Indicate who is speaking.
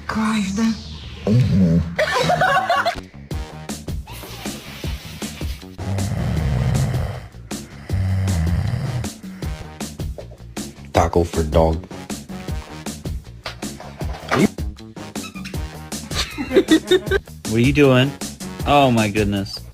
Speaker 1: Кайф, да?
Speaker 2: Taco for dog.
Speaker 3: What are you doing? Oh my goodness.